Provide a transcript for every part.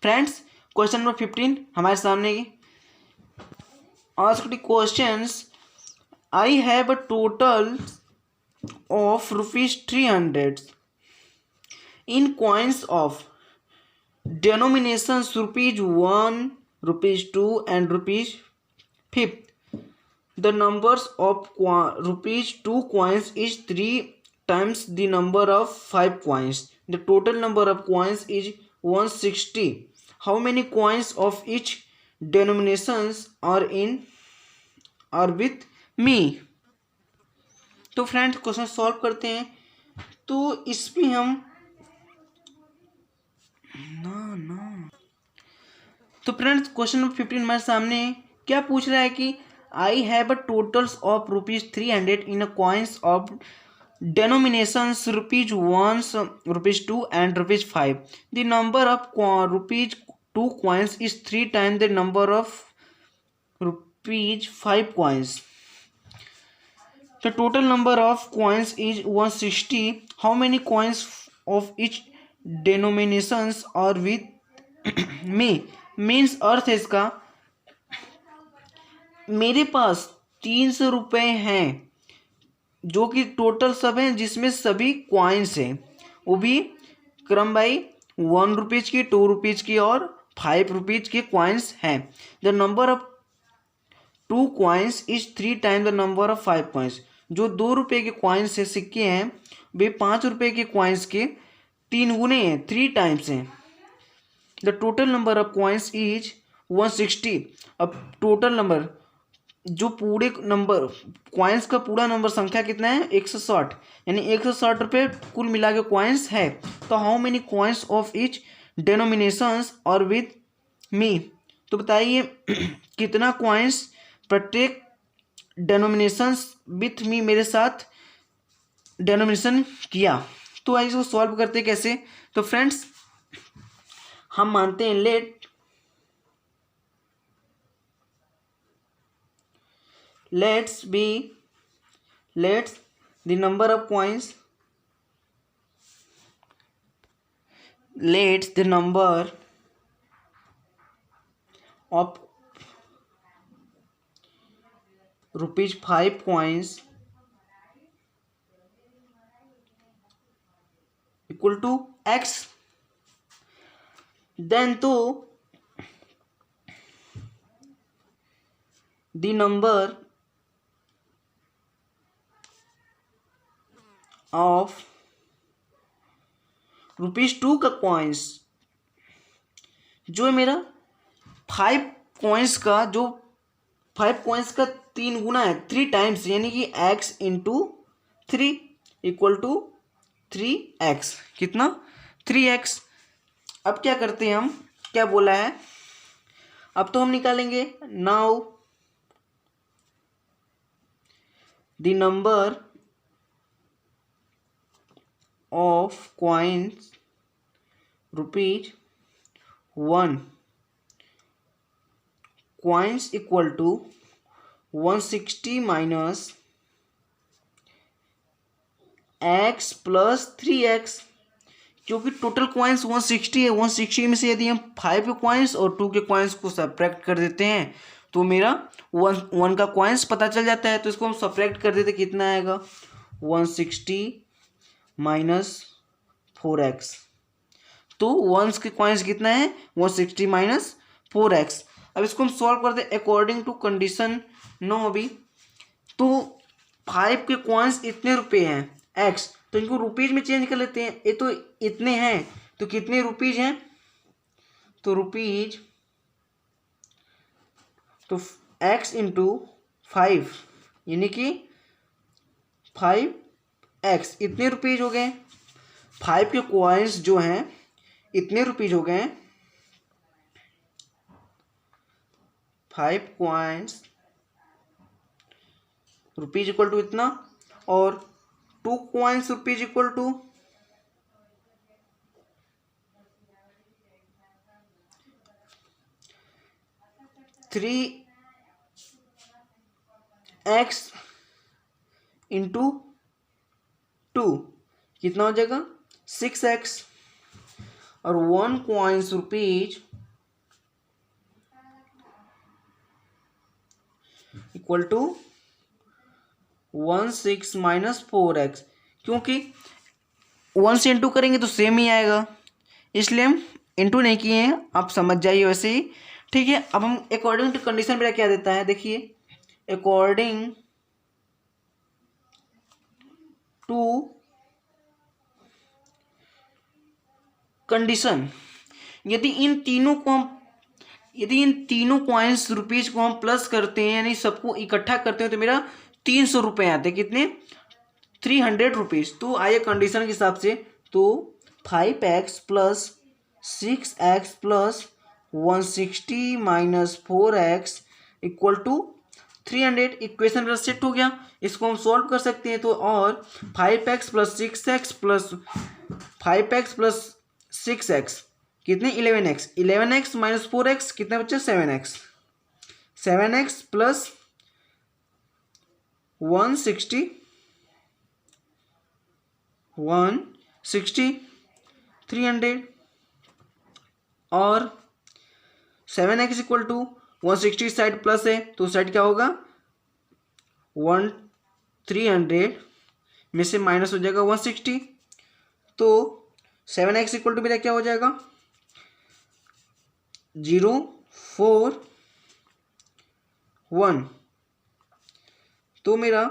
Friends, question number 15 हमारे सामने की asked questions. I have a total of rupees 300 in coins of denominations rupees 1, rupees 2 and rupees 5. The numbers of rupees 2 coins is 3 times the number of 5 coins. The total number of coins is 160. How many coins of each denominations are with me? तो friends question solve करते हैं। तो इसमें हम तो friends question number 15 हमारे सामने क्या पूछ रहा है कि I have a totals of rupees 300 in a coins of denominations rupees 1, rupees 2 and rupees 5. The number of rupees 2 coins is 3 times the number of rupees 5 coins. The total number of coins is 160. How many coins of each denominations are with me? Means अर्थ है इसका, मेरे पास 300 रुपये हैं जो कि total सब हैं, जिसमें सभी कॉइन्स हैं, वो भी क्रम बाई 1 रुपीज़ की, 2 रुपीज़ की और 5 रुपीज़ के कॉइन्स हैं. The number of 2 coins is 3 time the number of 5 coins. जो 2 रुपये के कॉइन्स से सिक्के हैं वे 5 रुपये के कॉइन्स के 3 गुने हैं, 3 टाइम्स हैं. The total number of coins is 160. अब टोटल नंबर, जो पूरे नंबर कॉइन्स का पूरा नंबर संख्या कितना है 160, यानी 160 रुपये कुल मिला के कॉइन्स है. तो how many coins of each denominations और विद मी. तो बताइए कितना कॉइन्स प्रत्येक डेनोमिनेशंस विथ मी मेरे साथ डेनोमिनेशन किया. तो आइए इसको सॉल्व करते हैं कैसे. तो फ्रेंड्स हम मानते हैं let's the number of coins, let's the number of rupees 5 coins equal to x. Then to the number of rupees 2 का कॉइन्स, जो है मेरा 5 कॉइन्स का, जो 5 कॉइन्स का 3 गुना है, 3 टाइम्स, यानी कि x into 3 equal to 3x. कितना 3x. अब क्या करते हैं हम, क्या बोला है, अब तो हम निकालेंगे. Now the number of coins rupees 1 coins equal to 160 minus x plus 3x. क्योंकि टोटल कॉइन्स 160 है, 160 में से यदि हम 5 के कॉइन्स और 2 के कॉइन्स को सब्ट्रैक्ट कर देते हैं तो मेरा 1 का कॉइन्स पता चल जाता है. तो इसको हम सब्ट्रैक्ट कर देते, कितना आएगा 160 माइनस 4x. तो 1 के कॉइन्स कितना है 160 माइनस 4x. अब इसको हम सॉल्व करते हैं अकॉर्डिंग टू कंडीशन 9 अभी. तो 5 के कॉइन्स इतने रुपए हैं x, तो इनको रुपीज में चेंज कर लेते हैं. ये तो इतने हैं, तो कितने रुपीज हैं, तो रुपीज, तो x इंटू 5 यानी कि 5x, इतने रुपीज हो गए. 5 के कॉइन्स जो हैं इतने रुपीज हो गए. 5 कॉइन्स रुपीज इक्वल टू इतना, और 2 coins rupees equal to 3x into 2 कितना हो जाएगा 6x. और 1 coins rupees equal to 16 minus 4x, क्योंकि 1 से इंटू करेंगे तो सेम ही आएगा, इसलिए हम इंटू नहीं किए हैं, आप समझ जाइए वैसे ही। ठीक है, अब हम अकॉर्डिंग टू कंडीशन मेरा क्या देता है, देखिए अकॉर्डिंग टू कंडीशन, यदि इन तीनों कॉइन्स रुपीज को हम प्लस करते हैं, यानी सबको इकट्ठा करते हैं, तो मेरा 300 रुपये आते हैं, कितने, 300 रुपीज़। तो आइए कंडीशन के हिसाब से, तो 5x plus 6x plus 160 minus 4x equal to 300, equation मेरा सेट हो गया। इसको हम सॉल्व कर सकते हैं, तो और 5x plus 6x plus 5x plus 6x कितने, 11x, 11x माइनस 4x कितने बच्चे, 7x, 7x प्लस 160 300 और 7x equal to 160 side plus है, तो साइड क्या होगा, 300 में से माइनस हो जाएगा 160, तो 7x इक्वल टू मेरा क्या हो जाएगा, 041। तो मेरा,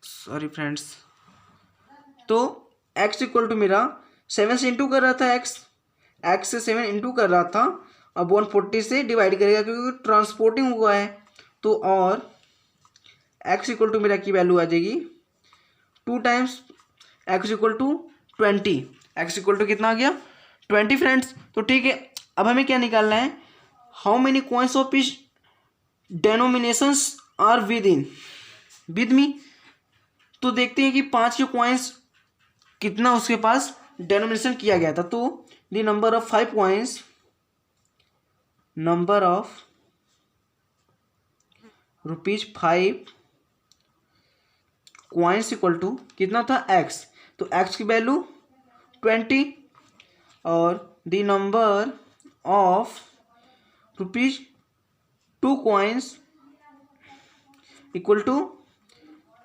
सॉरी फ्रेंड्स, तो x इक्वल टू मेरा 7 से इंटू कर रहा था, x से 7 इंटू कर रहा था, अब 140 से डिवाइड करेगा क्योंकि ट्रांसपोर्टिंग हुआ है, तो और x इक्वल टू मेरा की वैल्यू आ जाएगी 2 times x equal to 20, x equal to कितना आ गया, 20 फ्रेंड्स। तो ठीक है, अब हमें क्या निकालना है, how many coins of each denominations are with me. तो देखते हैं कि 5 के कॉइन्स कितना उसके पास डेनोमिनेशन किया गया था, तो the number of 5 coins, number of ₹5 coins equal to कितना था, x, तो x की वैल्यू 20 और the number of ₹2 coins equal to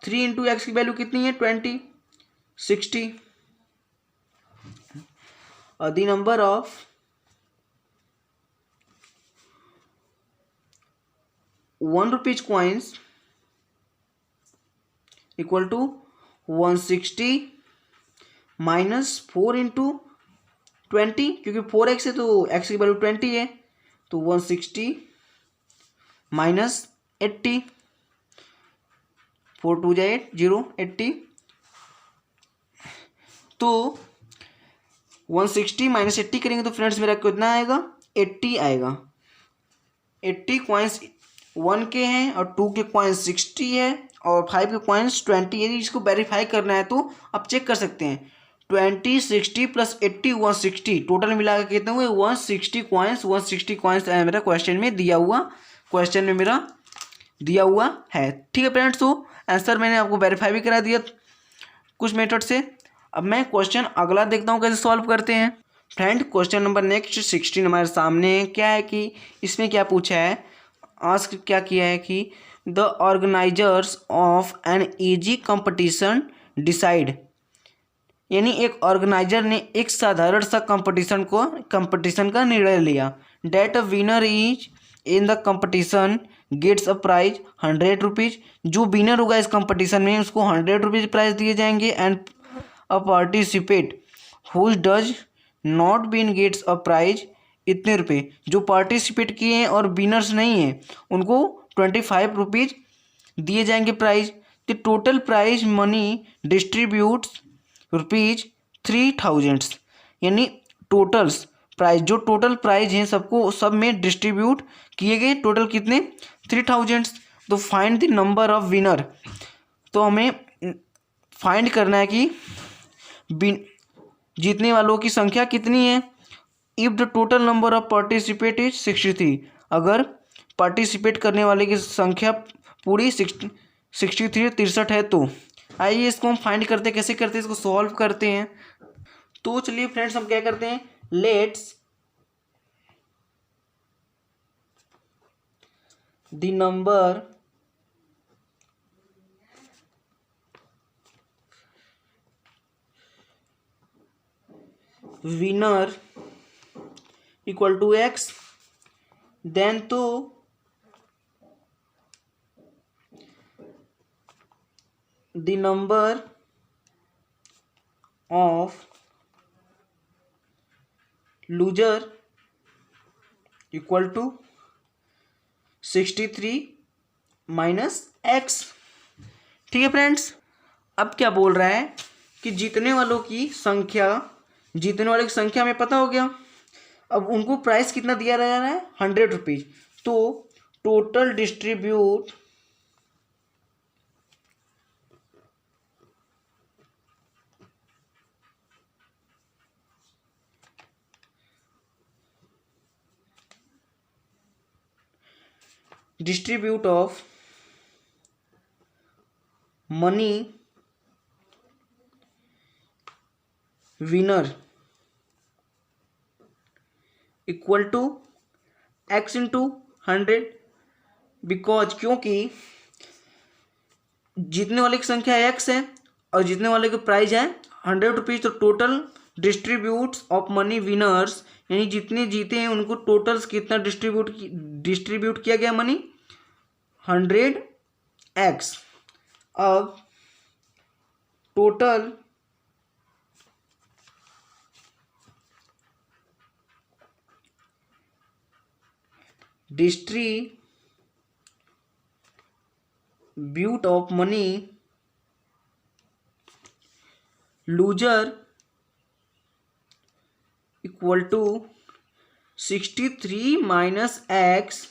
3 into x की वैल्यू कितनी है, 20, 60 और the number of ₹1 coins equal to 160 minus 4 into 20, क्योंकि 4x है तो x की वैल्यू 20 है, तो 160 माइनस 80, 4 2 जाए 0, 80, तो 160 माइनस 80 करेंगे तो फ्रेंड्स मेरा कितना आएगा, 80 आएगा। 80 कॉइन्स 1 के हैं और 2 के कॉइन्स 60 है और 5 के कॉइन्स 20। यदि इसको वेरीफाई करना है तो आप चेक कर सकते हैं, 20 60 प्लस 80 160, टोटल मिला के कितने हुए, 160 कॉइन्स। 160 कॉइन्स मेरा क्वेश्चन में दिया हुआ है। ठीक है फ्रेंड्स, तो आंसर मैंने आपको वेरीफाई भी करा दिया कुछ मेथड से। अब मैं क्वेश्चन अगला देखता हूँ कैसे सॉल्व करते हैं। फ्रेंड क्वेश्चन नंबर नेक्स्ट 16 हमारे सामने क्या है कि इसमें क्या पूछा है, आस्क क्या किया है कि the organisers of an easy competition decide, यानी एक ऑर्गेनाइजर ने एक साधारण सा कंपटीशन का निर्णय लिया, that a winner is in the competition gets a prize 100 rupees, जो विनर होगा इस कंपटीशन में उसको 100 रुपीज़ प्राइज दिए जाएंगे, and a participate who does not win gets a prize इतने रुपये, जो पार्टिसिपेट किए हैं और विनर्स नहीं हैं उनको 25 रुपीज़ दिए जाएंगे prize. The total prize money distributes ₹3000, यानी टोटल्स प्राइज, जो टोटल प्राइज हैं सबको सब में डिस्ट्रीब्यूट किए गए, टोटल कितने 3000। तो find the number of winner, तो हमें फाइंड करना है कि जीतने वालों की संख्या कितनी है। If the total number of participate is 63, अगर पार्टिसिपेट करने वाले की संख्या पूरी 63 है, तो आइए इसको हम फाइंड करते हैं, कैसे करते हैं इसको सॉल्व करते हैं। तो चलिए फ्रेंड्स हम क्या करते हैं, let's the number winner equal to x, then तो the number of loser equal to 63 minus x. ठीक है फ्रेंड्स, अब क्या बोल रहा है कि जीतने वालों की संख्या, जीतने वाले की संख्या हमें पता हो गया। अब उनको प्राइस कितना दिया जा रहा है, 100 रुपीज। तो total distribute of money winner equal to x into 100, because क्योंकि जीतने वाले की संख्या एक्स है और जीतने वाले की प्राइज है 100 रुपीज। तो total distributes of money winners, यानी जितने जीते हैं उनको टोटल्स कितना डिस्ट्रीब्यूट किया गया मनी, 100x। अब total distribute of money loser equal to 63 minus x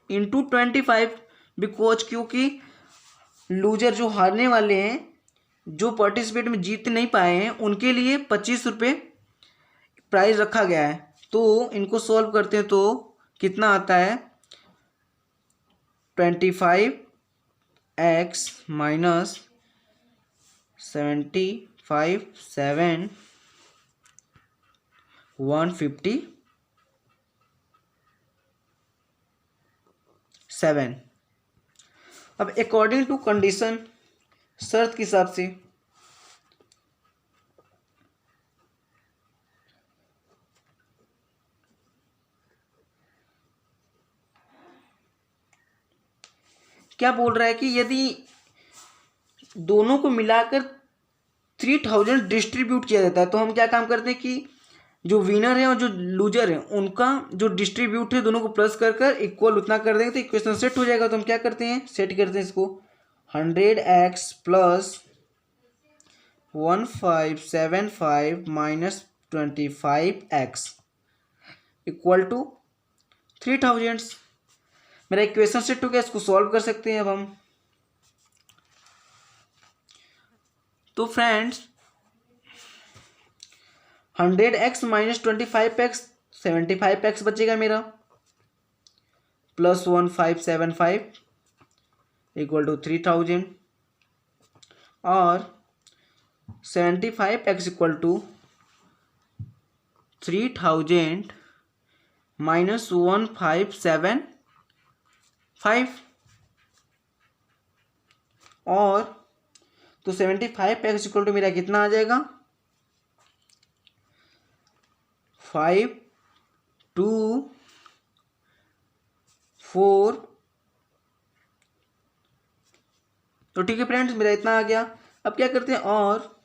into 25, because क्योंकि लूजर जो हारने वाले हैं, जो पार्टिसिपेट में जीत नहीं पाए हैं, उनके लिए 25 रुपये प्राइज रखा गया है। तो इनको सॉल्व करते हैं तो कितना आता है, 25x माइनस 75 7 157। अब अकॉर्डिंग टू कंडीशन, शर्त के हिसाब से क्या बोल रहा है कि यदि दोनों को मिलाकर 3000 डिस्ट्रीब्यूट किया जाता है, तो हम क्या काम करते हैं कि जो विनर है और जो लूजर है उनका जो डिस्ट्रीब्यूट है दोनों को प्लस कर कर इक्वल उतना कर देंगे तो इक्वेशन सेट हो जाएगा। तो हम क्या करते हैं, सेट करते हैं इसको, 100x plus 1575 minus 25x equal to 3000। मेरा इक्वेशन सेट हो गया, इसको सॉल्व कर सकते हैं अब हम। तो friends 100x minus 25x 75x बचेगा मेरा, प्लस 1575 इक्वल टू 3000 और 75x इक्वल टू 3000 माइनस 1575 और तो 75x इक्वल टू मेरा कितना आ जाएगा, 524। तो ठीक है फ्रेंड्स, मेरा इतना आ गया। अब क्या करते हैं, और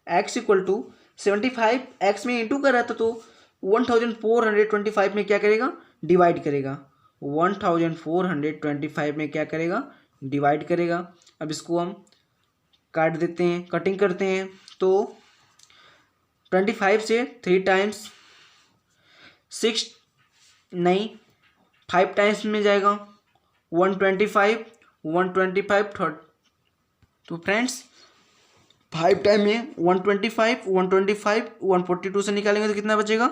x इक्वल टू 75x में इंटू कर रहा था तो 1425 में क्या करेगा, डिवाइड करेगा। 1425 में क्या करेगा, डिवाइड करेगा। अब इसको हम काट देते हैं, कटिंग करते हैं तो 25 से 3 टाइम्स 6 नहीं 5 टाइम्स में जाएगा, 125 थर्ड। तो फ्रेंड्स 5 टाइम में 125 142 से निकालेंगे तो कितना बचेगा,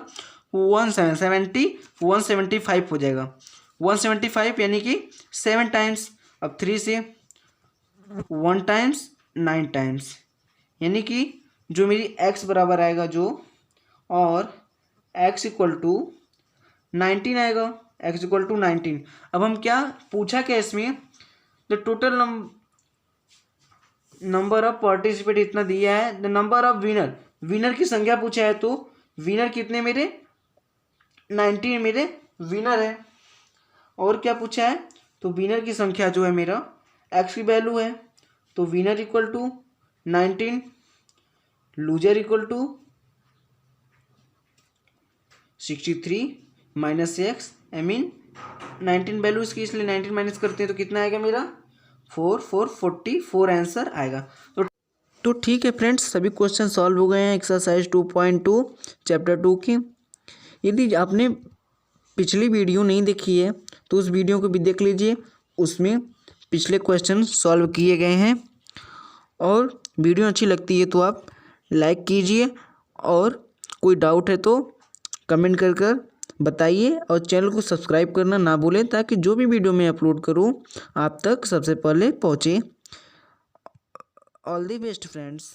175 हो जाएगा। 175 यानी कि 7 टाइम्स। अब 3 से 1 टाइम्स 9 टाइम्स, यानी कि जो मेरी x बराबर आएगा जो, और x इक्वल टू 19 आएगा। x equal to 19। अब हम क्या पूछा क्या इसमें, the total number of participate इतना दिया है, the number of winner, winner की संख्या पूछा है, तो विनर कितने मेरे 19 मेरे विनर है। और क्या पूछा है, तो विनर की संख्या जो है मेरा x की वैल्यू है, तो winner equal to 19, loser equal to 63 minus x, I mean 19 value इसकी, इसलिए 19 माइनस करते हैं तो कितना आएगा मेरा 44 आंसर आएगा। तो ठीक है फ्रेंड्स, सभी क्वेश्चन सॉल्व हो गए हैं एक्सरसाइज 2.2 चैप्टर 2 की। यदि आपने पिछली वीडियो नहीं देखी है तो उस वीडियो को भी देख लीजिए, उसमें पिछले क्वेश्चन सॉल्व किए गए हैं। और वीडियो अच्छी लगती है तो आप लाइक कीजिए, और कोई डाउट है तो कमेंट कर बताइए, और चैनल को सब्सक्राइब करना ना भूलें, ताकि जो भी वीडियो मैं अपलोड करूं आप तक सबसे पहले पहुंचे। All the best friends.